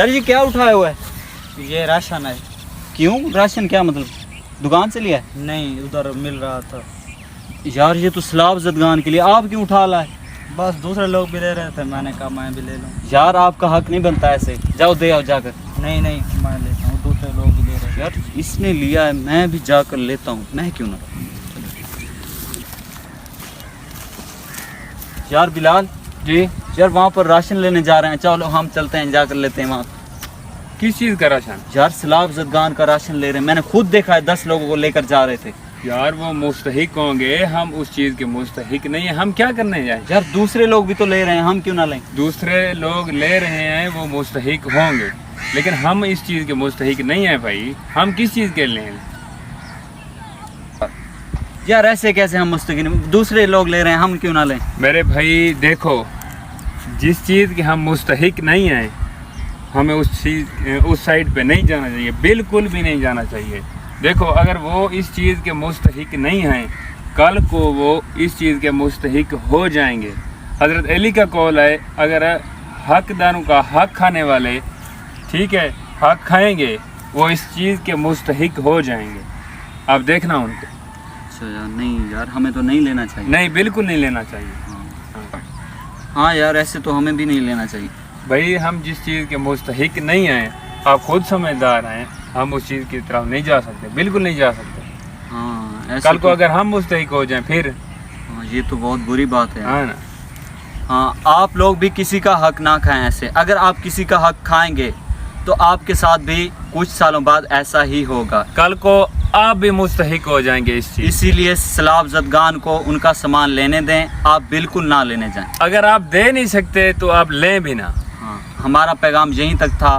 یار یہ کیا اٹھایا ہوا ہے؟ یہ راشن ہے. کیوں راشن؟ کیا مطلب دکان سے لیا ہے؟ نہیں ادھر مل رہا تھا. یار یہ تو سیلاب زدگان کے لیے، آپ کیوں اٹھا لائے؟ بس دوسرے لوگ بھی لے رہے تھے، میں نے کہا میں بھی لے لوں. یار آپ کا حق نہیں بنتا ایسے، جاؤ دے آؤ جا کر. نہیں میں لیتا ہوں، دوسرے لوگ بھی لے رہے ہیں. یار اس نے لیا ہے، میں بھی جا کر لیتا ہوں، میں کیوں نہ. یار بلال جی یار وہاں پر راشن لینے جا رہے ہیں، چلو ہم چلتے ہیں، جا کر لیتے ہیں وہاں. کس چیز کا راشن؟ یار سیلاب زدگان کا راشن لے رہے ہیں، میں نے خود دیکھا ہے، 10 لوگوں کو لے کر جا رہے تھے. یار وہ مستحق ہوں گے، ہم اس چیز کے مستحق نہیں ہیں، ہم کیا کرنے جائیں؟ یار دوسرے لوگ بھی تو لے رہے ہیں، ہم کیوں نہ لیں؟ دوسرے لوگ لے رہے ہیں وہ مستحق ہوں گے، لیکن ہم اس چیز کے مستحق نہیں ہیں بھائی. ہم کس چیز کے لیں؟ یار ایسے کیسے ہم مستقل، دوسرے لوگ لے رہے ہیں، ہم کیوں نہ لیں؟ میرے بھائی دیکھو، جس چیز کے ہم مستحق نہیں ہیں ہمیں اس سائڈ پہ نہیں جانا چاہیے، بالکل بھی نہیں جانا چاہیے. دیکھو اگر وہ اس چیز کے مستحق نہیں ہیں، کل کو وہ اس چیز کے مستحق ہو جائیں گے. حضرت علی کا قول ہے، اگر حقداروں کا حق کھانے والے ٹھیک ہے حق کھائیں گے، وہ اس چیز کے مستحق ہو جائیں گے. آپ دیکھنا ان کو. اچھا یار نہیں یار ہمیں تو نہیں لینا چاہیے. نہیں بالکل نہیں لینا چاہیے. ہاں یار ایسے تو ہمیں بھی نہیں لینا چاہیے. بھائی ہم جس چیز کے مستحق نہیں ہیں، آپ خود سمجھدار ہیں، ہم اس چیز کی طرف نہیں جا سکتے، بالکل نہیں جا سکتے. ہاں ایسے کل کو اگر ہم مستحق ہو جائیں پھر ہاں یہ تو بہت بری بات ہے. ہاں نا. ہاں آپ لوگ بھی کسی کا حق نہ کھائیں ایسے. اگر آپ کسی کا حق کھائیں گے تو آپ کے ساتھ بھی کچھ سالوں بعد ایسا ہی ہوگا. کل کو آپ بھی مستحق ہو جائیں گے اس چیز. اسی لیے سیلاب زدگان کو ان کا سامان لینے دیں، آپ بالکل نہ لینے جائیں. اگر آپ دے نہیں سکتے تو آپ لیں بھی نہ. ہاں ہمارا پیغام یہیں تک تھا.